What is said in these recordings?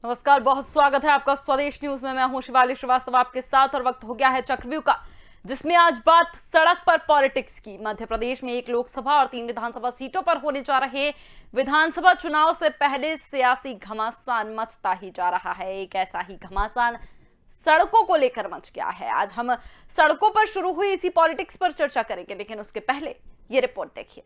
नमस्कार, बहुत स्वागत है आपका स्वदेश न्यूज में। मैं हूं शिवाली श्रीवास्तव आपके साथ और वक्त हो गया है चक्रव्यूह का, जिसमें आज बात सड़क पर पॉलिटिक्स की। मध्य प्रदेश में 1 लोकसभा और 3 विधानसभा सीटों पर होने जा रहे विधानसभा चुनाव से पहले सियासी घमासान मचता ही जा रहा है। एक ऐसा ही घमासान सड़कों को लेकर मच गया है। आज हम सड़कों पर शुरू हुई इसी पॉलिटिक्स पर चर्चा करेंगे, लेकिन उसके पहले ये रिपोर्ट देखिए।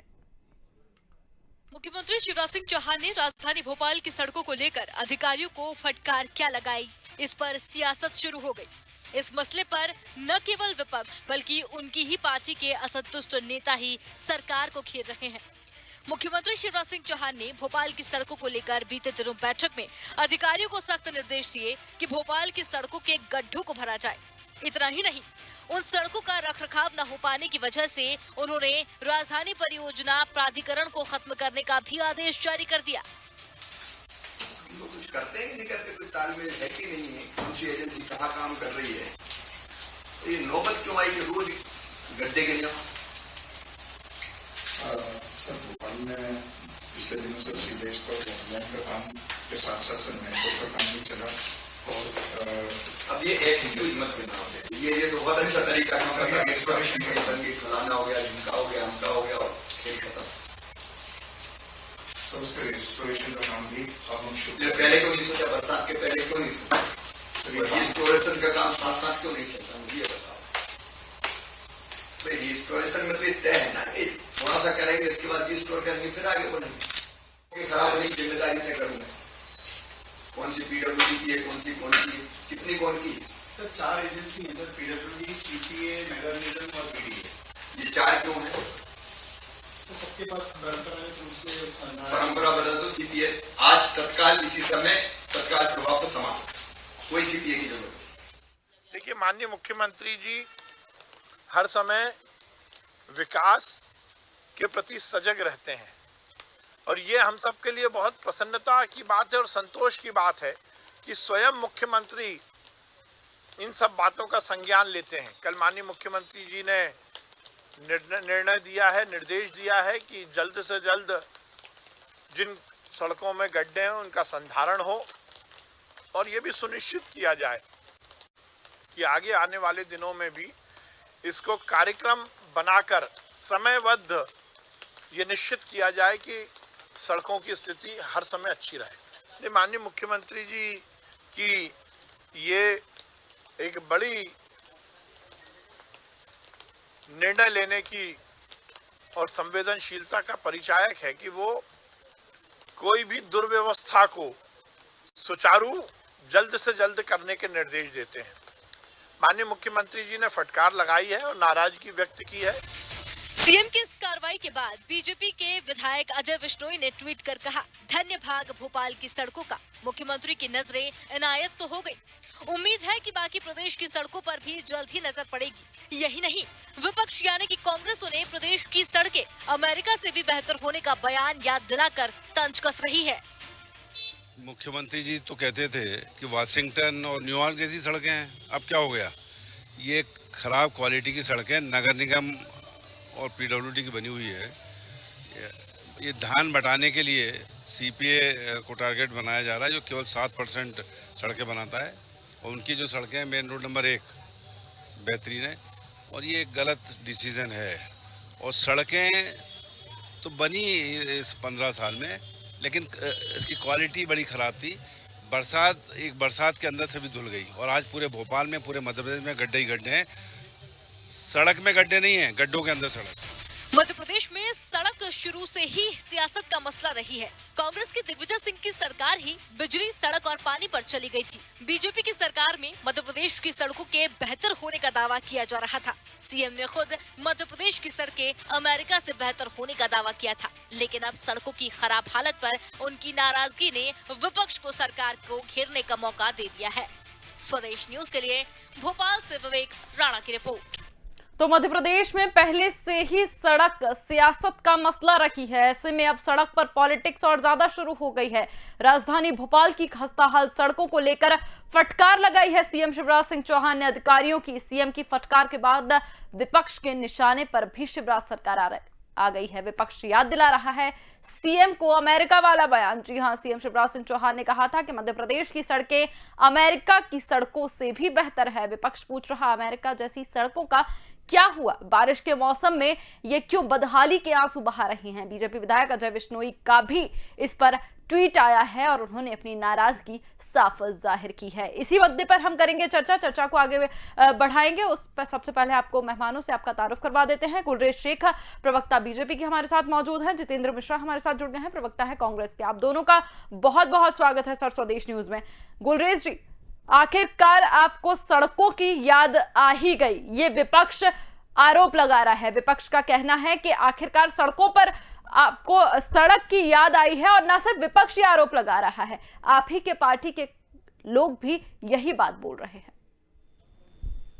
मुख्यमंत्री शिवराज सिंह चौहान ने राजधानी भोपाल की सड़कों को लेकर अधिकारियों को फटकार क्या लगाई, इस पर सियासत शुरू हो गई। इस मसले पर न केवल विपक्ष बल्कि उनकी ही पार्टी के असंतुष्ट नेता ही सरकार को घेर रहे हैं। मुख्यमंत्री शिवराज सिंह चौहान ने भोपाल की सड़कों को लेकर बीते दिनों बैठक में अधिकारियों को सख्त निर्देश दिए कि भोपाल की सड़कों के गड्ढों को भरा जाए। इतना ही नहीं, उन सड़कों का रखरखाव न हो पाने की वजह से उन्होंने राजधानी परियोजना प्राधिकरण को खत्म करने का भी आदेश जारी कर दिया। कुछ करते हैं कि नहीं करते, कोई तालमेल है कि नहीं है, कौन सी एजेंसी कहाँ काम कर रही है, तो ये नौबत क्यों आई कि रोज गड्ढे के नियम। सर, भोपाल में पिछले दिनों से सीवेज पर लैंड का काम के साथ साथ सर मेट्रो का काम भी चला और अब ये एक्सक्यूज मत देना होगा, ये तो बहुत अच्छा तरीका काम करता है। बन गई, फलाना हो गया, झुमका हो गया, हमका हो गया और खेल खत्म। सब उसके रेजिस्ट्रेशन का काम भी अब हम शुरू। पहले क्यों नहीं सोचा, बरसात के पहले क्यों नहीं सोचा, रिस्टोरेशन का काम साथ साथ क्यों नहीं चलता, मुझे ये बताओ। भाई रिस्टोरेशन में तो ये तय है ना कि थोड़ा सा करेंगे, इसके बाद रिस्टोर करेंगे, फिर आगे बढ़ेंगे। खराब होने की जिम्मेदारी तय करूंगा। कौन सी पीडब्ल्यूडी की है, कौन सी कितनी कौन की है। सर 4 एजेंसी है सर, पीडब्ल्यूडी, सीपीए, नगर निगम और पीडीए। ये 4 क्यों है? तो सबके पास परंपरागत रूप से परंपरा बदल दो। सीपीए आज तत्काल इसी समय तत्काल प्रभाव से समाप्त, कोई सीपीए की जरूरत नहीं। देखिए, माननीय मुख्यमंत्री जी हर समय विकास के प्रति सजग रहते हैं और ये हम सब के लिए बहुत प्रसन्नता की बात है और संतोष की बात है कि स्वयं मुख्यमंत्री इन सब बातों का संज्ञान लेते हैं। कल माननीय मुख्यमंत्री जी ने निर्णय दिया है, निर्देश दिया है कि जल्द से जल्द जिन सड़कों में गड्ढे हैं उनका संधारण हो और ये भी सुनिश्चित किया जाए कि आगे आने वाले दिनों में भी इसको कार्यक्रम बनाकर समयबद्ध ये निश्चित किया जाए कि सड़कों की स्थिति हर समय अच्छी रहे। माननीय मुख्यमंत्री जी की ये एक बड़ी निर्णय लेने की और संवेदनशीलता का परिचायक है कि वो कोई भी दुर्व्यवस्था को सुचारू जल्द से जल्द करने के निर्देश देते हैं। माननीय मुख्यमंत्री जी ने फटकार लगाई है और नाराजगी व्यक्त की है। सीएम की इस कार्रवाई के बाद बीजेपी के विधायक अजय बिश्नोई ने ट्वीट कर कहा, धन्य भाग भोपाल की सड़कों का, मुख्यमंत्री की नजरें इनायत तो हो गई। उम्मीद है कि बाकी प्रदेश की सड़कों पर भी जल्द ही नजर पड़ेगी। यही नहीं, विपक्ष यानी कि कांग्रेस उन्हें प्रदेश की सड़कें अमेरिका से भी बेहतर होने का बयान याद दिलाकर तंज कस रही है। मुख्यमंत्री जी तो कहते थे कि वाशिंगटन और न्यूयॉर्क जैसी सड़कें हैं, अब क्या हो गया? ये खराब क्वालिटी की सड़कें नगर निगम और पीडब्ल्यूडी की बनी हुई है। ये धान बटाने के लिए सीपीए को टारगेट बनाया जा रहा है, जो केवल 7% सड़कें बनाता है और उनकी जो सड़कें मेन रोड नंबर 1 बेहतरीन है और ये एक गलत डिसीजन है। और सड़कें तो बनी इस 15 साल में, लेकिन इसकी क्वालिटी बड़ी ख़राब थी। बरसात के अंदर से भी धुल गई और आज पूरे भोपाल में, पूरे मध्य प्रदेश में गड्ढे ही गड्ढे हैं। सड़क में गड्ढे नहीं हैं, गड्ढों के अंदर सड़क। मध्य प्रदेश में सड़क शुरू से ही सियासत का मसला रही है। कांग्रेस की दिग्विजय सिंह की सरकार ही बिजली, सड़क और पानी पर चली गई थी। बीजेपी की सरकार में मध्य प्रदेश की सड़कों के बेहतर होने का दावा किया जा रहा था। सीएम ने खुद मध्य प्रदेश की सड़कें अमेरिका से बेहतर होने का दावा किया था, लेकिन अब सड़कों की खराब हालत पर उनकी नाराजगी ने विपक्ष को सरकार को घेरने का मौका दे दिया है। स्वदेश न्यूज के लिए भोपाल से विवेक राणा की रिपोर्ट। तो मध्य प्रदेश में पहले से ही सड़क सियासत का मसला रही है, ऐसे में अब सड़क पर पॉलिटिक्स और ज्यादा शुरू हो गई है। राजधानी भोपाल की खस्ताहाल सड़कों को लेकर फटकार लगाई है सीएम शिवराज सिंह चौहान ने अधिकारियों की। सीएम की फटकार के बाद विपक्ष के निशाने पर भी शिवराज सरकार आ रहे। आ गई है। विपक्ष याद दिला रहा है सीएम को अमेरिका वाला बयान। जी हां, सीएम शिवराज सिंह चौहान ने कहा था कि मध्य प्रदेश की सड़कें अमेरिका की सड़कों से भी बेहतर है। विपक्ष पूछ रहा, अमेरिका जैसी सड़कों का क्या हुआ? बारिश के मौसम में ये क्यों बदहाली के आंसू बहा रही हैं? बीजेपी विधायक अजय विश्नोई का भी इस पर ट्वीट आया है और उन्होंने अपनी नाराजगी साफ जाहिर की है। इसी मुद्दे पर हम करेंगे चर्चा को आगे बढ़ाएंगे। उस पर सबसे पहले आपको मेहमानों से आपका तारुफ करवा देते हैं। गुलरेज शेख प्रवक्ता बीजेपी के हमारे साथ मौजूद हैं, जितेंद्र मिश्रा हमारे साथ जुड़ गए हैं, प्रवक्ता है कांग्रेस के। आप दोनों का बहुत बहुत स्वागत है सर स्वदेश न्यूज में। गुलरेज जी, आखिरकार आपको सड़कों की याद आ ही गई, ये विपक्ष आरोप लगा रहा है। विपक्ष का कहना है कि आखिरकार सड़कों पर आपको सड़क की याद आई है, और ना सिर्फ विपक्ष ये आरोप लगा रहा है, आप ही के पार्टी के लोग भी यही बात बोल रहे हैं।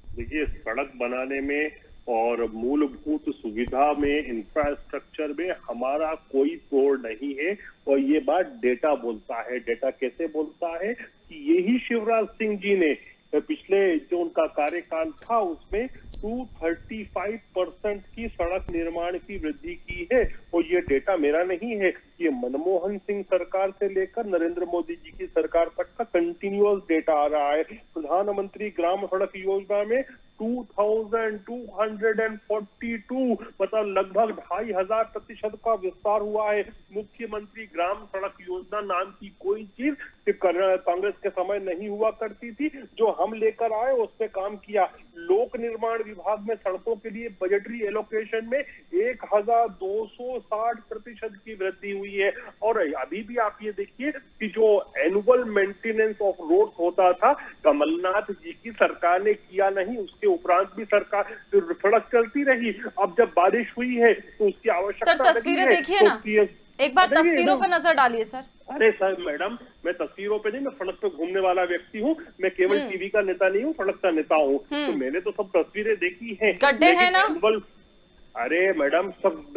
देखिए, सड़क बनाने में और मूलभूत सुविधा में, इंफ्रास्ट्रक्चर में हमारा कोई तोड़ नहीं है, और ये बात डेटा बोलता है। डेटा कैसे बोलता है कि यही शिवराज सिंह जी ने पिछले जो उनका कार्यकाल था उसमें 235% की सड़क निर्माण की वृद्धि की है। और ये डेटा मेरा नहीं है, ये मनमोहन सिंह सरकार से लेकर नरेंद्र मोदी जी की सरकार तक का कंटिन्यूअस डेटा आ रहा है। प्रधानमंत्री ग्राम सड़क योजना में 2242, मतलब लगभग 2500% का विस्तार हुआ है। मुख्यमंत्री ग्राम सड़क योजना नाम की कोई चीज कांग्रेस के समय नहीं हुआ करती थी, जो हम लेकर आए उस पे काम किया। लोक निर्माण विभाग में सड़कों के लिए बजटरी एलोकेशन में 1260% की वृद्धि हुई है। और अभी भी आप ये देखिए कि जो एनुअल मेंटेनेंस ऑफ रोड होता था, कमलनाथ जी की सरकार ने किया नहीं, उसके उपरांत भी सरकार सड़क चलती रही। अब जब बारिश हुई है तो उसकी आवश्यकता सर तस्वीरें देखिए ना, एक बार तस्वीरों पर नजर डालिए सर। अरे सर मैडम, मैं तस्वीरों पे नहीं, मैं सड़क पे घूमने वाला व्यक्ति हूँ। मैं केवल टीवी का नेता नहीं हूँ, सड़क का नेता हूँ। तो मैंने तो सब तस्वीरें देखी हैं। गड्ढे हैं ना? अरे मैडम, सब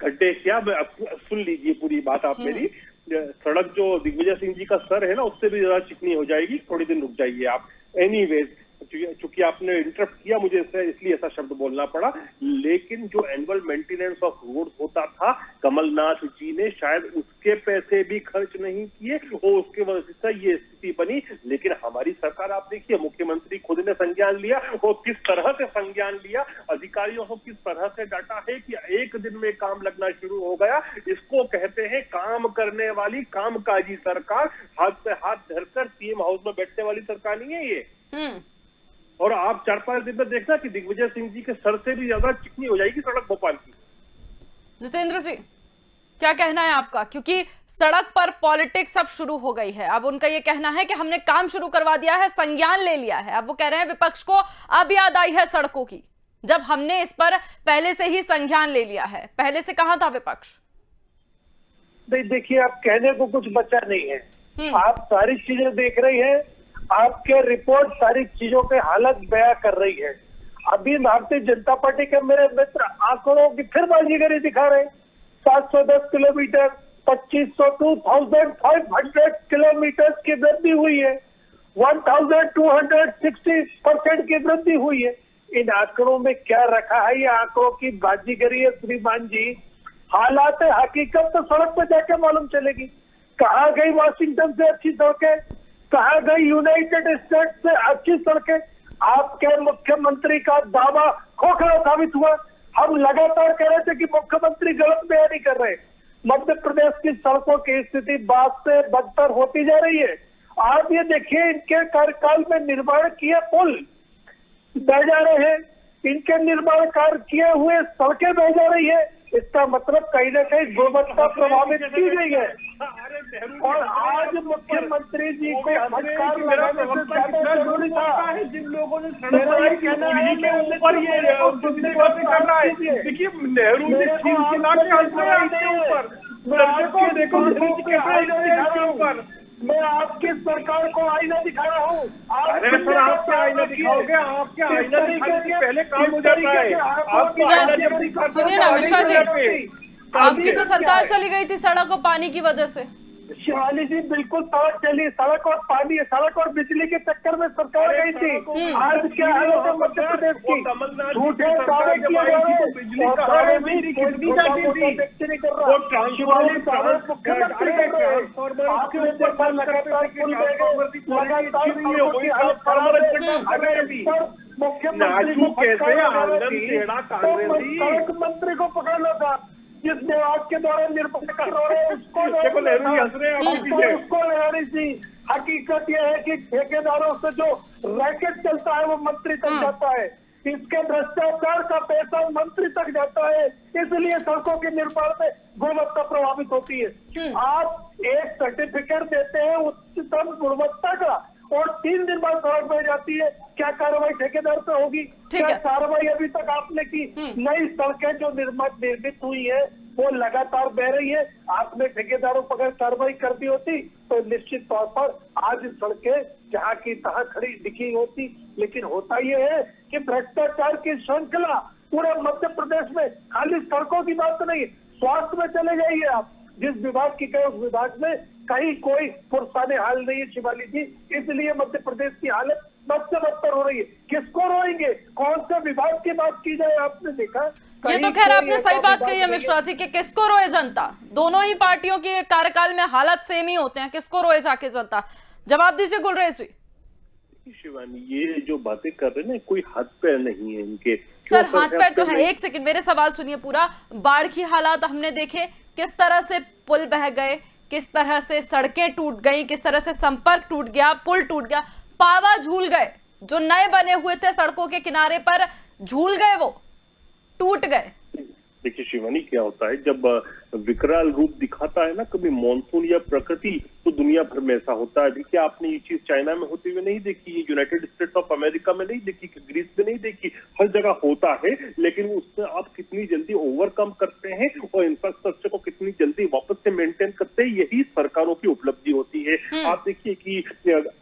गड्ढे क्या, सुन लीजिए पूरी बात आप मेरी। सड़क जो दिग्विजय सिंह जी का सर है ना, उससे भी ज्यादा चिकनी हो जाएगी। थोड़ी दिन रुक जाइए आप। एनीवेज, चूंकि आपने इंटरप्ट किया मुझे, इसलिए ऐसा शब्द बोलना पड़ा। लेकिन जो एनुअल मेंटेनेंस ऑफ रोड होता था, कमलनाथ जी ने शायद उसके पैसे भी खर्च नहीं किए और उसके वजह से ये स्थिति बनी। लेकिन हमारी सरकार आप देखिए, मुख्यमंत्री खुद ने संज्ञान लिया, और किस तरह से संज्ञान लिया, अधिकारियों को किस तरह से डाटा है कि एक दिन में काम लगना शुरू हो गया। इसको कहते हैं काम करने वाली कामकाजी सरकार। हाथ से हाथ धरकर सीएम हाउस में बैठने वाली सरकार नहीं है ये। और आप 4-5 दिन में देखना कि दिग्विजय सिंह जी के सर से भी ज्यादा चिकनी हो जाएगी सड़क भोपाल की। जितेंद्र जी, क्या कहना है आपका? क्योंकि सड़क पर पॉलिटिक्स अब शुरू हो गई है। अब उनका ये कहना है कि हमने काम शुरू करवा दिया है, संज्ञान ले लिया है। अब वो कह रहे हैं विपक्ष को अब याद आई है सड़कों की, जब हमने इस पर पहले से ही संज्ञान ले लिया है। पहले से कहां था विपक्ष? देखिए, आप कहने को कुछ बचा नहीं है। आप सारी चीजें देख रही हैं, आपके रिपोर्ट सारी चीजों के हालत बयां कर रही है। अभी भारतीय जनता पार्टी के मेरे मित्र आंकड़ों की फिर बाजीगरी दिखा रहे हैं। 710 किलोमीटर, 2500 2500 किलोमीटर की वृद्धि हुई है, 1260% की वृद्धि हुई है। इन आंकड़ों में क्या रखा है? ये आंकड़ों की बाजीगरी है श्रीमान जी। हालात हकीकत तो सड़क पर जाके मालूम चलेगी। कहाँ गई वाशिंगटन से अच्छी सड़कें, कहाँ गई यूनाइटेड स्टेट से अच्छी सड़कें? आपके मुख्यमंत्री का दावा खोखला साबित हुआ। हम लगातार कह रहे थे कि मुख्यमंत्री गलत बयानी कर रहे हैं। मध्य प्रदेश की सड़कों की स्थिति बाद से बदतर होती जा रही है। आप ये देखिए, इनके कार्यकाल में निर्माण किए पुल बह जा रहे हैं, इनके निर्माण कार्य किए हुए सड़कें बह जा रही है। इसका मतलब कहीं ना कहीं गुणवत्ता प्रभावित की गई है। और आज मुख्यमंत्री जी को फटकार लगाने से ज्यादा जरूरी था जिन लोगों ने कहना है कि ऊपर ये कर रहा है। देखिए, नेहरू ने मैं आपकी सरकार को आईना दिखा रहा हूँ। अरे सर, आपके आईना दिखाओगे, आपके आईना दिखाने से पहले काम हो जाता है। सुनिए ना मिश्रा जी, आपकी तो सरकार चली गई थी सड़क और पानी की वजह से। शिवाली जी बिल्कुल सड़क चली, सड़क और पानी, सड़क और बिजली के चक्कर में सरकार गई थी। आज क्या हालत है मध्य प्रदेश की? झूठे दावे किए जा रहे हैं, बिजली का दावे भी कितनी जाती थी, वो शिवाली दावे मुख्यमंत्री कर रहे हैं। आपके ऊपर पर लगातार पुल बह गए, लगातार सड़कों की हालत खराब है। मुख्यमंत्री कैसे आंगन टेढ़ा कांग्रेसी सड़क मंत्री को पकड़ना था, जिस विभाग के द्वारा निर्माण कर रहे हैं उसको लगानी थी। हकीकत यह है कि ठेकेदारों से जो रैकेट चलता है वो मंत्री तक जाता है, इसके भ्रष्टाचार का पैसा मंत्री तक जाता है, इसलिए सड़कों के निर्माण में गुणवत्ता प्रभावित होती है। आप एक सर्टिफिकेट देते हैं उच्चतम गुणवत्ता का और 3 दिन बाद सड़क बह जाती है, क्या कार्रवाई ठेकेदार पे होगी? क्या कार्रवाई अभी तक आपने की? नई सड़कें जो निर्मित हुई है वो लगातार बह रही है। आपने ठेकेदारों पर अगर कार्रवाई कर दी होती तो निश्चित तौर पर आज सड़कें जहाँ की तहाँ खड़ी दिखी होती। लेकिन होता ये है कि भ्रष्टाचार की श्रृंखला पूरे मध्य प्रदेश में, खाली सड़कों की बात नहीं, स्वास्थ्य में चले जाइए आप, जिस विभाग की कहे उस विभाग में कहीं कोई पुरसाने हाल नहीं है शिवाली जी। इसलिए मध्य प्रदेश की हालत बदतर हो रही है। किसको रोएंगे? कौन से विभाग की बात की जाए? आपने देखा ये तो खैर आपने सही बात कही है मिश्रा जी कि किसको रोए जनता। दोनों ही पार्टियों के कार्यकाल में हालत सेम ही होते हैं, किसको रोए जाके जनता। जवाब दीजिए गुलरेज जी। शिवानी, ये जो बातें कर रहे हैं ना, कोई हाथ पैर नहीं है इनके। सर हाथ पैर तो है, एक सेकंड मेरे सवाल सुनिए पूरा। बाढ़ की हालात हमने देखे, किस तरह से पुल बह गए, किस तरह से सड़कें टूट गई, किस तरह से संपर्क टूट गया, पुल टूट गया, पावा झूल गए, जो नए बने हुए थे सड़कों के किनारे पर झूल गए, वो टूट गए। देखिए शिवानी, क्या होता है जब विकराल रूप दिखाता है ना कभी मॉनसून या प्रकृति, तो दुनिया भर में ऐसा होता है। देखिए आपने ये चीज चाइना में होते हुए नहीं देखी, ये यूनाइटेड स्टेट्स ऑफ अमेरिका में नहीं देखी, ग्रीस में नहीं देखी, हर जगह होता है। लेकिन उससे आप कितनी जल्दी ओवरकम करते हैं और इंफ्रास्ट्रक्चर को कितनी जल्दी वापस से मेंटेन करते हैं, यही सरकारों की उपलब्धि होती है। आप देखिए कि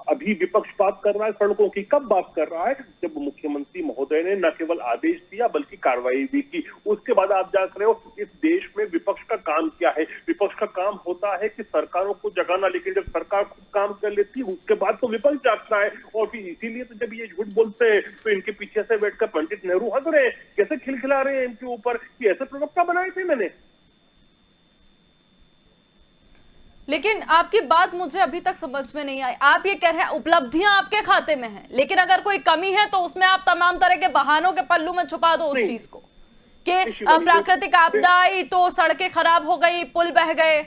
अभी विपक्ष बात कर रहा है सड़कों की, कब बात कर रहा है? जब मुख्यमंत्री महोदय ने न केवल आदेश दिया बल्कि कार्रवाई भी की। उसके बाद आप जांच रहे हो इस देश में विपक्ष का काम क्या है। विपक्ष का काम होता है कि सरकारों को जगाना, लेकिन जब सरकार खुद काम कर लेती है उसके बाद तो विपक्ष जागता है। और फिर इसीलिए तो जब ये झूठ बोलते हैं तो इनके पीछे से बैठकर पंडित नेहरू हंस रहे हैं, कैसे खिलखिला रहे हैं इनके ऊपर कि ऐसे प्रवक्ता बनाए थे मैंने। लेकिन आपकी बात मुझे अभी तक समझ में नहीं आई। आप ये कह रहे हैं उपलब्धियां आपके खाते में हैं, लेकिन अगर कोई कमी है तो उसमें आप तमाम तरह के बहानों के पल्लू में छुपा दो उस चीज को कि प्राकृतिक आपदा आई तो सड़कें खराब हो गई, पुल बह गए।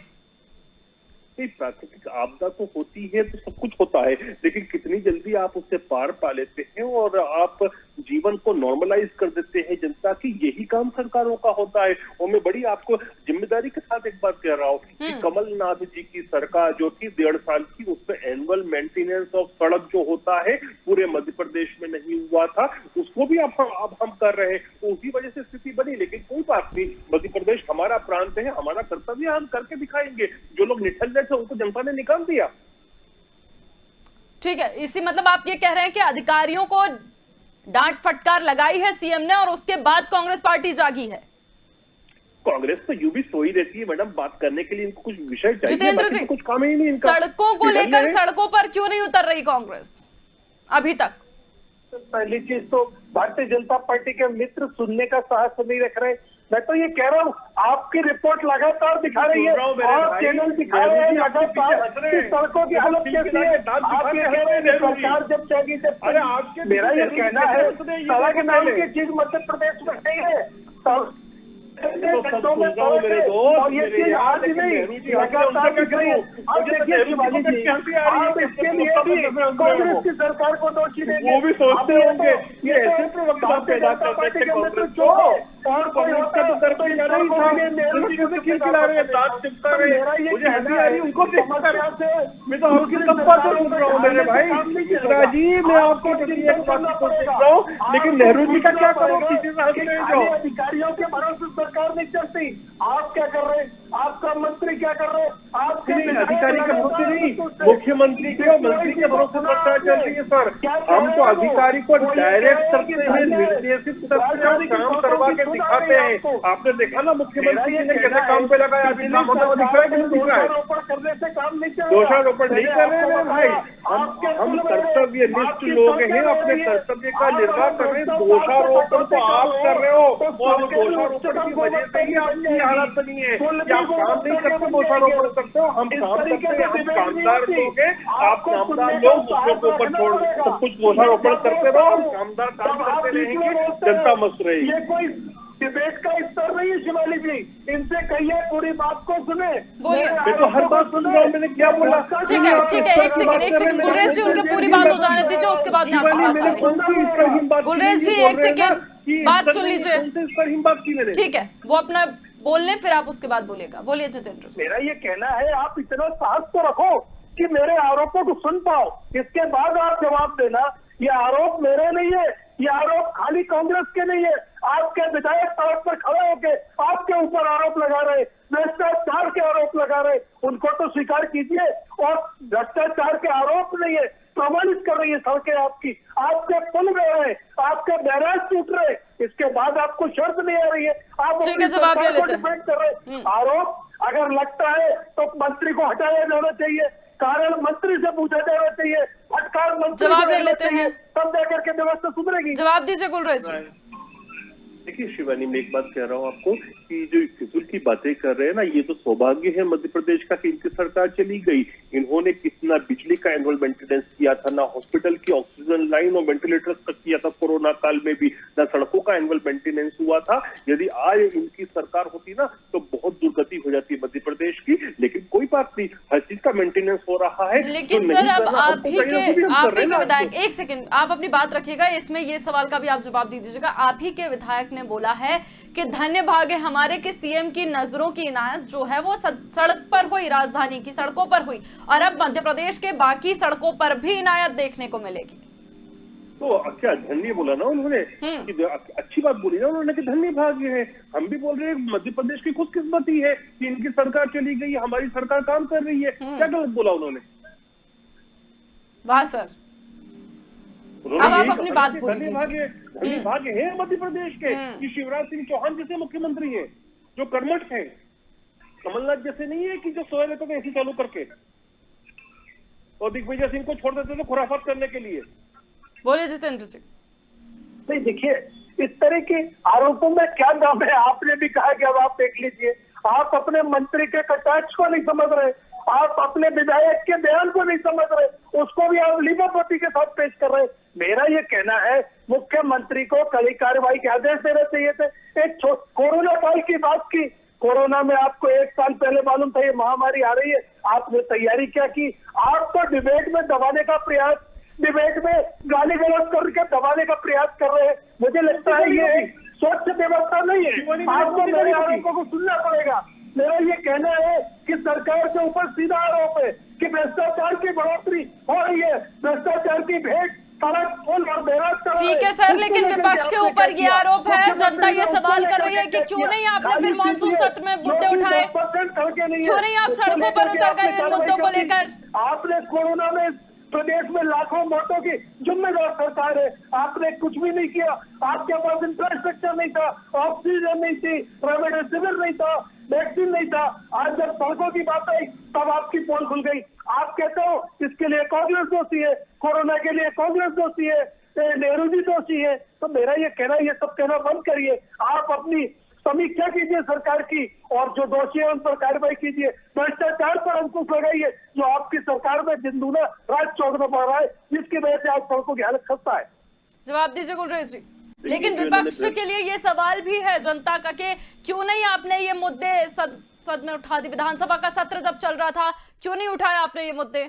प्राकृतिक आपदा तो होती है तो सब कुछ होता है, लेकिन कितनी जल्दी आप उससे पार पा लेते हैं और आप जीवन को नॉर्मलाइज कर देते हैं जनता की, यही काम सरकारों का होता है। और मैं बड़ी आपको जिम्मेदारी के साथ एक बात कह रहा हूँ कि कमलनाथ जी की सरकार जो थी 1.5 साल की, उसमें एनुअल मेंटेनेंस ऑफ सड़क जो होता है पूरे मध्य प्रदेश में नहीं हुआ था, उसको भी अब हम कर रहे हैं। तो उसी वजह से स्थिति बनी। लेकिन कोई बात नहीं, मध्य प्रदेश हमारा प्रांत है, हमारा कर्तव्य हम करके दिखाएंगे। जो लोग निठल्ले थे उनको जनता ने निकाल दिया। ठीक है, इसी मतलब आप ये कह रहे हैं कि अधिकारियों को डांट फटकार लगाई है सीएम ने और उसके बाद कांग्रेस पार्टी जागी है। कांग्रेस तो यूं भी सोई रहती है मैडम, बात करने के लिए इनको कुछ विषय चाहिए। जितेंद्र जी, कुछ काम ही नहीं इनका। सड़कों को लेकर सड़कों पर क्यों नहीं उतर रही कांग्रेस अभी तक? पहली चीज तो भारतीय जनता पार्टी के मित्र सुनने का साहस नहीं रख रहे। मैं तो ये कह रहा हूँ आपकी रिपोर्ट लगातार दिखा रही है और चैनल दिखा रहे हैं लगातार कि सड़कों की हालत कैसी है। आप ये कह रहे हैं सरकार जब चाहेगी जब, मेरा ये कहना है सड़क नाम की चीज मध्य प्रदेश में नहीं है। और ये चीज आज नहीं लगातार दिख रही है। अब देखिए शिवाली जी, आप इसके लिए भी कांग्रेस की सरकार को दोषी देंगे। वो भी सोचते होंगे ये ऐसे प्रवक्ता पैदा करते थे कांग्रेस को, और कांग्रेस का तो दर्द ही नहीं था। खिलखिला रहे हैं, दांत चिपका रहे हैं, मुझे हंसी आ रही है उनको देखकर। मैं तो आपकी सब बातें सुन रहा हूँ मेरे भाई मिश्रा जी, मैं आपको एक बात देख रहा हूँ, लेकिन नेहरू जी का क्या करो? किसी से हंस रहे हो? अधिकारियों के भरोसे सरकार नहीं चलती। आप क्या कर रहे हैं, आपका मंत्री क्या कर रहे हैं, आपके अधिकारी के भरोसे नहीं, मुख्यमंत्री के और मंत्री के भरोसे सरकार चल रही है सर। हम तो अधिकारी को डायरेक्ट करते हैं, निर्देशित करते हैं, काम करवा के दिखाते हैं। आपने देखा ना मुख्यमंत्री जी ने कैसे काम पे लगाया, अभी काम होता हुआ दिख रहा है कि नहीं दिख रहा है? दोषारोपण करने से काम नहीं चलेगा। दोषारोपण नहीं कर रहे हैं भाई, हम कर्तव्यनिष्ठ लोग हैं, अपने कर्तव्य का निर्वाह कर रहे हैं। दोषारोपण तो आप कर रहे हो और दोषारोपण की वजह से ही आपकी हालत बनी है कि आप काम नहीं करते, दोषारोपण करते हो। हम काम करते हैं, हम कामदार लोग हैं, आप कामदार लोग दूसरों के ऊपर छोड़ सब कुछ दोषारोपण करते रहो, हम कामदार काम करते रहेंगे, जनता मस्त रहेगी। ये कोई डिबेट का स्तर नहीं है शिवाली जी, इनसे कहिए पूरी बात को सुने। बोलिए। मैं तो हर बात सुन रहा हूँ, मैंने क्या बोला? ठीक है एक सेकंड गुलरेज जी, उनकी पूरी बात हो जाने दीजिए, उसके बाद मैं आपके पास आ रही हूँ। गुलरेज जी एक सेकंड बात सुन लीजिए, ठीक है, वो अपना बोल लें, फिर आप उसके बाद बोलिएगा। बोलिए जितेंद्र जी। मेरा ये कहना है, आप इतना साहस तो रखो कि मेरे आरोपों को सुन पाओ, इसके बाद आप जवाब देना। ये आरोप मेरे नहीं है, ये आरोप खाली कांग्रेस के नहीं है। आपके विधायक सड़क पर खड़े होके आपके ऊपर आरोप लगा रहे, भ्रष्टाचार के आरोप लगा रहे, उनको तो स्वीकार कीजिए। और भ्रष्टाचार के आरोप नहीं है, प्रमाणित कर रही है सड़कें आपकी, आपके पुल गए रहे, आपके बैराज टूट रहे, इसके बाद आपको शर्त नहीं आ रही है, आप ठीक है, जवाब ले लेते हैं। डिफेंड कर रहे। आरोप अगर लगता है तो मंत्री को हटाया जाना चाहिए, कारण मंत्री से पूछा जाना चाहिए, फटकार मंत्री जवाब ले लेते हैं, तब जाकर के व्यवस्था सुधरेगी। जवाब दीजिए गुलरेज जी। देखिए शिवानी, मैं एक बात कह रहा हूँ आपको कि जो फिजूल की बातें कर रहे हैं ना, ये तो सौभाग्य है मध्य प्रदेश का कि इनकी सरकार चली गई। इन्होंने कितना बिजली का एनुअल मेंटेनेंस किया था, ना हॉस्पिटल की ऑक्सीजन लाइन और वेंटिलेटर्स तक किया था कोरोना काल में भी, ना सड़कों का एनुअल मेंटेनेंस हुआ था। यदि आज इनकी सरकार होती ना तो बहुत दुर्गति हो जाती मध्य प्रदेश की, लेकिन कोई बात नहीं, हर चीज का मेंटेनेंस हो रहा है। लेकिन सर अब आप ही के विधायक, एक सेकंड आप अपनी बात रखिएगा, इसमें ये सवाल का भी आप जवाब दे दीजिएगा। आप ही के विधायक ने बोला है कि धन्य भाग्य हमारे कि सीएम की नजरों की इनायत जो है वो सड़क पर हुई, राजधानी की सड़कों पर हुई, और अब मध्य प्रदेश के बाकी सड़कों पर भी इनायत देखने को मिलेगी। तो क्या धन्य बोला ना उन्होंने, कि अच्छी बात बोली ना उन्होंने कि धन्य भाग्य है। हम भी बोल रहे हैं मध्य प्रदेश की खुशकिस्मती है कि इनकी सरकार चली गई, हमारी सरकार काम कर रही है। क्या गलत बोला उन्होंने? वाह सर, अब आप अपनी बात धन्य भाग्य है मध्य प्रदेश के कि शिवराज सिंह चौहान जैसे मुख्यमंत्री है, जो कर्मठ है। कमलनाथ जैसे नहीं है कि जो सोए रहते थे एसी चालू करके, और दिग्विजय सिंह को छोड़ देते थे खुराफात करने के लिए। बोलिए जितेंद्र जी। नहीं देखिए, इस तरह के आरोपों में क्या दम है? आपने भी कहा कि अब आप देख लीजिए, आप अपने मंत्री के कटाक्ष को नहीं समझ रहे, आप अपने विधायक के बयान को नहीं समझ रहे, उसको भी आप लीलावती के साथ पेश कर रहे। मेरा ये कहना है, मुख्यमंत्री को कड़ी कार्रवाई के आदेश देने चाहिए थे। एक कोरोना काल की बात की, कोरोना में आपको 1 साल पहले मालूम था ये महामारी आ रही है, आपने तैयारी क्या की? आप तो डिबेट में दबाने का प्रयास, डिबेट में गाली गलौज करके दबाने का प्रयास कर रहे हैं। मुझे लगता है ये स्वच्छ व्यवस्था नहीं है, आपको मेरे आरोपों को सुनना पड़ेगा। मेरा ये कहना है कि सरकार के ऊपर सीधा आरोप है कि भ्रष्टाचार की बढ़ोतरी हो रही है, भ्रष्टाचार की भेंट सड़क पुल और बैराज। ठीक है सर, लेकिन विपक्ष के ऊपर ये आरोप है, जनता ये सवाल कर रही है कि क्यों नहीं आपने फिर मानसून सत्र में मुद्दे उठाए, क्यों नहीं आप सड़कों पर उतर गए इन मुद्दों को लेकर? आपने कोरोना में प्रदेश में लाखों मौतों की जिम्मेदार सरकार है, आपने कुछ भी नहीं किया। आपके पास इंफ्रास्ट्रक्चर नहीं था, ऑक्सीजन नहीं थी, रेमडेसिविर नहीं था, वैक्सीन नहीं था। आज जब सड़कों की बात आई तब आपकी पोल खुल गई। आप कहते हो इसके लिए कांग्रेस दोषी है, कोरोना के लिए कांग्रेस दोषी है, नेहरू जी दोषी है। तो मेरा ये कहना, ये सब कहना बंद करिए, आप अपनी समीक्षा कीजिए सरकार की, और जो दोषी है उन पर कार्रवाई कीजिए, भ्रष्टाचार पर अंकुश लगाइए, जो आपकी सरकार में दिन दूना रात चौगना पड़ रहा है, जिसकी वजह से आज सड़कों की हालत खस्ता है। जवाब दीजिए गुलरेज जी। लेकिन विपक्ष के लिए ये सवाल भी है जनता का कि क्यों नहीं आपने ये मुद्दे सदन में उठा दी, विधानसभा का सत्र जब चल रहा था क्यों नहीं उठाया आपने ये मुद्दे?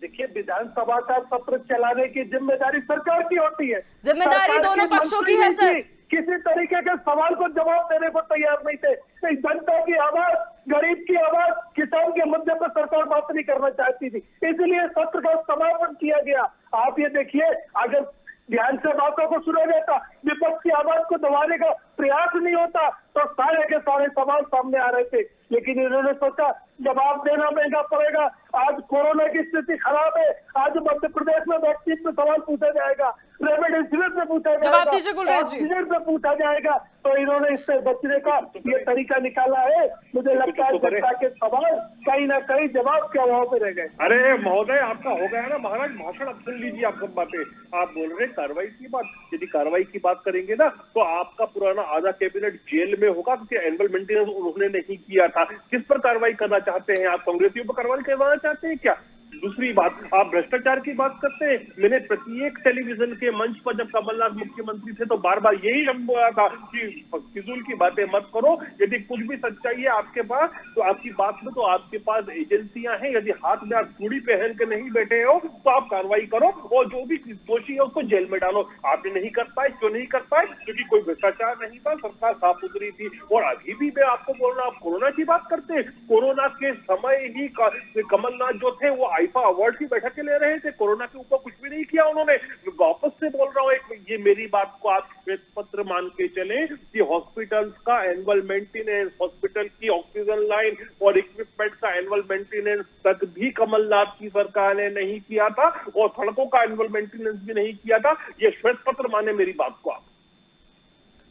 देखिए, विधानसभा का सत्र चलाने की जिम्मेदारी सरकार की होती है, जिम्मेदारी दोनों पक्षों की है सर। किसी तरीके के सवाल को जवाब देने को तैयार नहीं थे। जनता की आवाज, गरीब की आवाज, किसान के मुद्दे पर सरकार बात नहीं करना चाहती थी, इसलिए सत्र का समापन किया गया। आप ये देखिए, अगर ध्यान से बातों को सुना जाता, विपक्ष की आवाज को दबाने का प्रयास नहीं होता, तो सारे के सारे सवाल सामने आ रहे थे। लेकिन इन्होंने सोचा जवाब देना महंगा पड़ेगा, आज कोरोना की स्थिति खराब है, आज मध्य प्रदेश में वैक्सीन पे सवाल पूछा जाएगा, रेमडेसिविर पे पूछा जवाब दीजिए गुलरेज जी। ऑक्सीजन पे पूछा जाएगा, तो इन्होंने इससे बचने का ये तरीका निकाला है। मुझे लगता है जनता के सवाल कहीं ना कहीं जवाब के अभाव में रह गए। अरे महोदय, आपका हो गया ना महाराज, भाषण अब सुन लीजिए। आप सब बातें आप बोल रहे हैं कार्रवाई की बात, यदि कार्रवाई की बात करेंगे ना तो आपका पुराना आधा कैबिनेट जेल में होगा, क्योंकि एनुअल मेंटेनेंस उन्होंने नहीं किया था। किस पर कार्रवाई करना चाहते हैं आप? कांग्रेसियों पर कार्रवाई करवाना चाहते हैं क्या? दूसरी बात, आप भ्रष्टाचार की बात करते हैं। मैंने प्रत्येक टेलीविजन के मंच पर जब कमलनाथ मुख्यमंत्री थे तो बार बार यही शब्द बोला था कि फिजूल की बातें मत करो, यदि कुछ भी सच्चाई है आपके पास तो आपकी बात में, तो आपके पास एजेंसियां हैं, यदि हाथ में आप चूड़ी पहन के नहीं बैठे हो तो आप कार्रवाई करो और जो भी दोषी है उसको जेल में डालो। आपने नहीं कर पाए, क्यों नहीं कर पाए? क्योंकि कोई भ्रष्टाचार नहीं था, सरकार साफ सुथरी थी। और अभी भी मैं आपको बोल रहा हूँ, आप कोरोना की बात करते हैं, कोरोना के समय ही कमलनाथ जो थे वो आईफा अवार्ड की बैठकें ले रहे थे, कोरोना के ऊपर कुछ भी नहीं किया उन्होंने। वापस से बोल रहा हूँ, ये मेरी बात को आप श्वेत पत्र मान के चले कि हॉस्पिटल्स का एनुअल मेंटेनेंस, हॉस्पिटल की ऑक्सीजन लाइन और इक्विपमेंट का एनुअल मेंटेनेंस तक भी कमलनाथ की सरकार ने नहीं किया था और सड़कों का एनुअल मेंटेनेंस भी नहीं किया था। ये श्वेत पत्र माने मेरी बात को आप।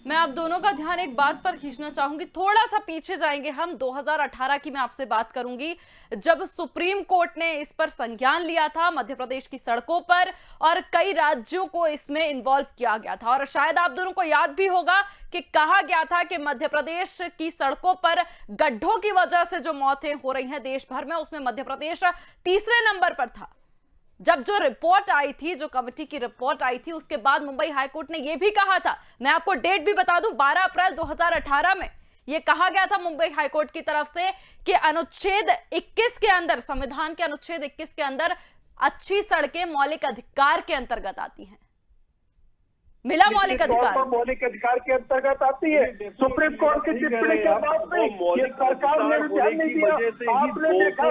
मैं आप दोनों का ध्यान एक बात पर खींचना चाहूंगी, थोड़ा सा पीछे जाएंगे हम। 2018 की मैं आपसे बात करूंगी, जब सुप्रीम कोर्ट ने इस पर संज्ञान लिया था मध्य प्रदेश की सड़कों पर, और कई राज्यों को इसमें इन्वॉल्व किया गया था। और शायद आप दोनों को याद भी होगा कि कहा गया था कि मध्य प्रदेश की सड़कों पर गड्ढों की वजह से जो मौतें हो रही हैं देश भर में, उसमें मध्य प्रदेश तीसरे नंबर पर था। जब जो रिपोर्ट आई थी, जो कमेटी की रिपोर्ट आई थी, उसके बाद मुंबई हाईकोर्ट ने यह भी कहा था, मैं आपको डेट भी बता दूं, 12 अप्रैल 2018 में यह कहा गया था मुंबई हाईकोर्ट की तरफ से कि अनुच्छेद 21 के अंदर, संविधान के अनुच्छेद 21 के अंदर अच्छी सड़कें मौलिक अधिकार के अंतर्गत आती हैं। मिला मौलिक अधिकार, मौलिक अधिकार के अंतर्गत आती है। सुप्रीम कोर्ट की टिप्पणी के बाद में ये सरकार ने ध्यान नहीं दिया। आपने देखा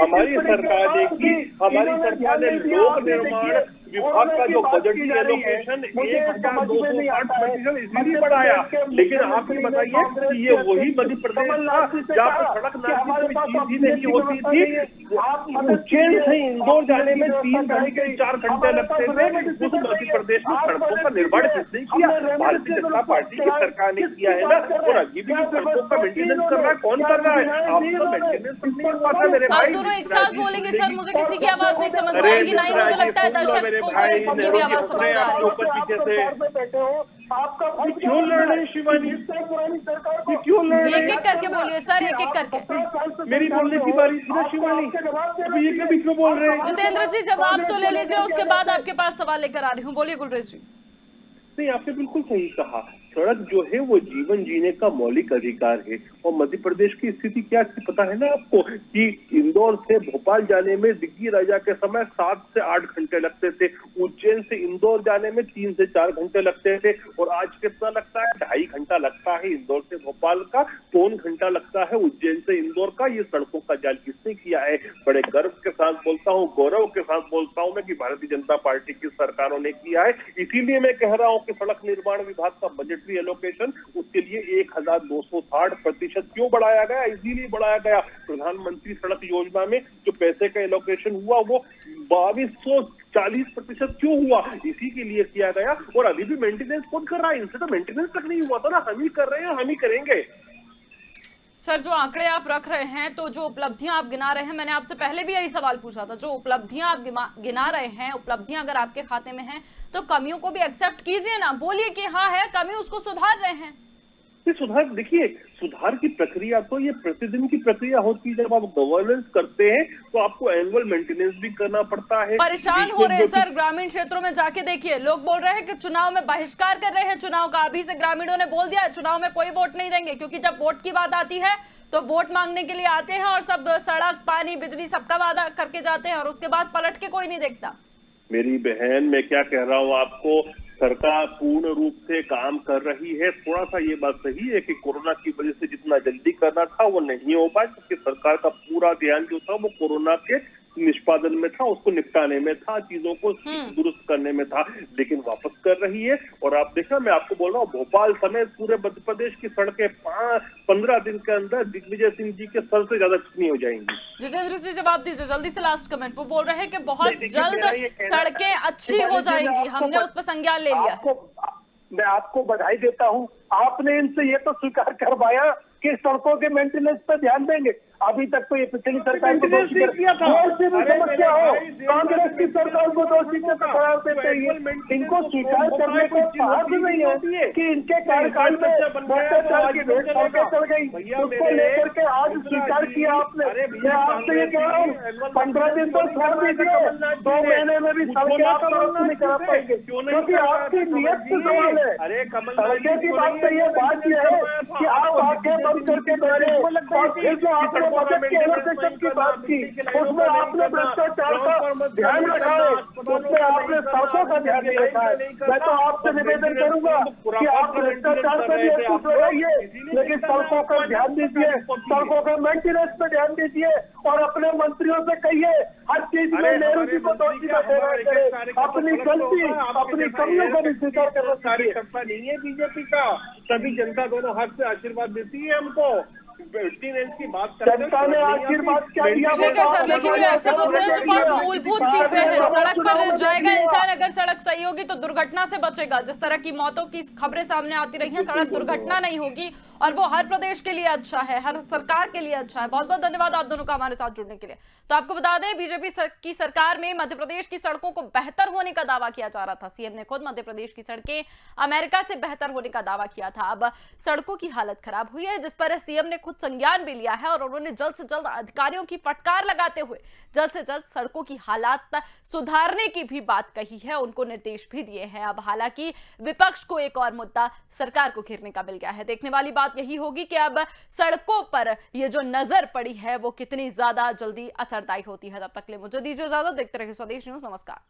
हमारी सरकार ने की, हमारी सरकार ने लोक निर्माण विभाग का जो बजट की एलोकेशन 1260% इसीलिए बढ़ाया। लेकिन आप ये बताइए कि ये वही मध्य प्रदेश था जहाँ पर सड़क नाली कोई चीज ही नहीं होती थी। उज्जैन से इंदौर जाने में 3 घंटे 4 घंटे लगते थे। उस मध्य प्रदेश में सड़कों का निर्माण किसने किया? भारतीय जनता पार्टी की सरकार ने किया है ना। और अभी भी सड़कों का मेंटेनेंस कर रहा है, कौन कर रहा है? आपका मेंटेनेंस नहीं हुआ था मेरे भाई। आप दोनों एक साथ बोलेंगे सर, मुझे किसी की आवाज नहीं समझ में आएगी, नहीं मुझे लगता है दर्शक की भी आवाज समझ में आ रही है। क्यों लड़ रहे हैं शिवानी? क्यों लड़ रहे हैं? एक एक करके बोलिए सर, एक एक करके। मेरी बोलने की बारी थी ना शिवानी, अभी ये कभी क्यों बोल रहे हैं? जितेंद्र जी जवाब तो ले लीजिए, उसके बाद आपके पास सवाल लेकर आ रही हूँ। बोलिए गुलरेज जी। नहीं, आपने बिल्कुल सही कहा, सड़क जो है वो जीवन जीने का मौलिक अधिकार है। और मध्य प्रदेश की स्थिति क्या थी पता है ना आपको, कि इंदौर से भोपाल जाने में दिग्गी राजा के समय 7 से 8 घंटे लगते थे, उज्जैन से इंदौर जाने में 3 से 4 घंटे लगते थे, और आज कितना लगता है? 2.5 घंटा लगता है इंदौर से भोपाल का, 3 घंटा लगता है उज्जैन से इंदौर का। ये सड़कों का जाल किसने किया है? बड़े गर्व के साथ बोलता हूँ, गौरव के साथ बोलता हूँ मैं कि भारतीय जनता पार्टी की सरकारों ने किया है। इसीलिए मैं कह रहा हूँ कि सड़क निर्माण विभाग का बजटरी एलोकेशन, उसके लिए 1260% क्यों बढ़ाया गया? इसीलिए बढ़ाया गया, प्रधानमंत्री सड़क योजना में जो पैसे का एलोकेशन हुआ वो 2240% क्यों हुआ? इसी के लिए किया गया। और अभी भी मेंटेनेंस कौन कर रहा है? इनसे तो मेंटेनेंस तक नहीं हुआ था ना, हम ही कर रहे हैं, हम ही करेंगे। सर जो आंकड़े आप रख रहे हैं, तो जो उपलब्धियां आप गिना रहे हैं, मैंने आपसे पहले भी यही सवाल पूछा था, जो उपलब्धियां आप गिना रहे हैं, उपलब्धियां अगर आपके खाते में हैं तो कमियों को भी एक्सेप्ट कीजिए ना, बोलिए कि हाँ है कमी, उसको सुधार रहे हैं। सुधार देखिए, सुधार की प्रक्रिया तो ये प्रतिदिन की प्रक्रिया होती है। जब आप गवर्नेंस करते हैं तो आपको एनुअल मेंटेनेंस भी करना पड़ता है। परेशान हो रहे हैं सर, ग्रामीण क्षेत्रों में जाके देखिए, लोग बोल रहे हैं कि चुनाव में बहिष्कार कर रहे हैं चुनाव का। अभी से ग्रामीणों ने बोल दिया चुनाव में कोई वोट नहीं देंगे, क्योंकि जब वोट की बात आती है तो वोट मांगने के लिए आते हैं और सब सड़क पानी बिजली सबका वादा करके जाते हैं, और उसके बाद पलट के कोई नहीं देखता। मेरी बहन, मैं क्या कह रहा हूँ आपको, सरकार पूर्ण रूप से काम कर रही है। थोड़ा सा ये बात सही है कि कोरोना की वजह से जितना जल्दी करना था वो नहीं हो पाया, क्योंकि सरकार का पूरा ध्यान जो था वो कोरोना के निष्पादन में था, उसको निपटाने में था, चीजों को दुरुस्त करने में था, लेकिन वापस कर रही है। और आप देखना, मैं आपको बोल रहा हूँ, भोपाल समेत पूरे मध्य प्रदेश की सड़कें 15 दिन के अंदर दिग्विजय सिंह जी के सर से ज्यादा चिकनी हो जाएंगी। जितेंद्र जी जवाब दीजिए जल्दी से, लास्ट कमेंट। वो बोल रहे हैं कि बहुत जल्द सड़कें अच्छी हो जाएंगी, हमने उस पर संज्ञान ले लिया। मैं आपको बधाई देता हूं, आपने इनसे ये तो स्वीकार करवाया कि सड़कों के मेंटेनेंस पर ध्यान देंगे। अभी तक तो ये पिछली सरकार को दोषी किया था, समस्या हो कांग्रेस की सरकार को दोषी के करार देते हैं। इनको स्वीकार करने को साहस नहीं है कि इनके कार्यकाल में भ्रष्टाचार की भेंट सड़कें चढ़ गई, उसको लेकर के आज स्वीकार किया आपने। मैं आपसे ये कह रहा हूँ, 15 दिन तो छोड़ दीजिए, 2 महीने में भी सड़कें आप दुरुस्त नहीं करा पाएंगे, क्योंकि आपकी नियत से सवाल है। सड़कें की बात तो ये बात यह है कि आप आंखें बंद करके बैठे, और फिर जो आपने बजट के एलोकेशन की बात की, उसमें आपने भ्रष्टाचार का ध्यान रखा है, उसमें आपने सड़कों का ध्यान नहीं रखा है। मैं तो आपसे निवेदन करूंगा कि आप भ्रष्टाचार पर भी अंकुश लगाइए, लेकिन सड़कों पर ध्यान दीजिए, सड़कों के मेंटेनेंस पे ध्यान दीजिए, और अपने मंत्रियों से कहिए हर चीज में नेहरू जी को दोषी का ठहरा करे, अपनी गलती, अपनी कमियों को भी स्वीकार करना चाहिए। कार्यकर्ता नहीं है बीजेपी का, सभी जनता दोनों हाथ से आशीर्वाद देती है हमको। की बात जनता ने आशीर्वाद क्या दिया? ठीक है सर, लेकिन ये ऐसे मुद्दे हैं जो बहुत मूलभूत चीजें हैं। सड़क पर जाएगा इंसान, अगर सड़क सही होगी तो दुर्घटना से बचेगा। जिस तरह की मौतों की खबरें सामने आती रही हैं, सड़क दुर्घटना नहीं होगी, और वो हर प्रदेश के लिए अच्छा है, हर सरकार के लिए अच्छा है। बहुत बहुत धन्यवाद आप दोनों का हमारे साथ जुड़ने के लिए। तो आपको बता दें, बीजेपी की सरकार में मध्य प्रदेश की सड़कों को बेहतर होने का दावा किया जा रहा था। सीएम ने खुद मध्य प्रदेश की सड़कें अमेरिका से बेहतर होने का दावा किया था। अब सड़कों की हालत खराब हुई है, जिस पर सीएम ने खुद संज्ञान भी लिया है, और उन्होंने जल्द से जल्द अधिकारियों की फटकार लगाते हुए जल्द से जल्द सड़कों की हालात सुधारने की भी बात कही है, उनको निर्देश भी दिए हैं। अब हालांकि विपक्ष को एक और मुद्दा सरकार को घेरने का मिल गया है। देखने वाली बात यही होगी कि अब सड़कों पर ये जो नजर पड़ी है वो कितनी ज्यादा जल्दी असरदायी होती है। तब तक के लिए मुझे दीजिए इजाजत, देखते रहिए स्वदेश न्यूज। नमस्कार।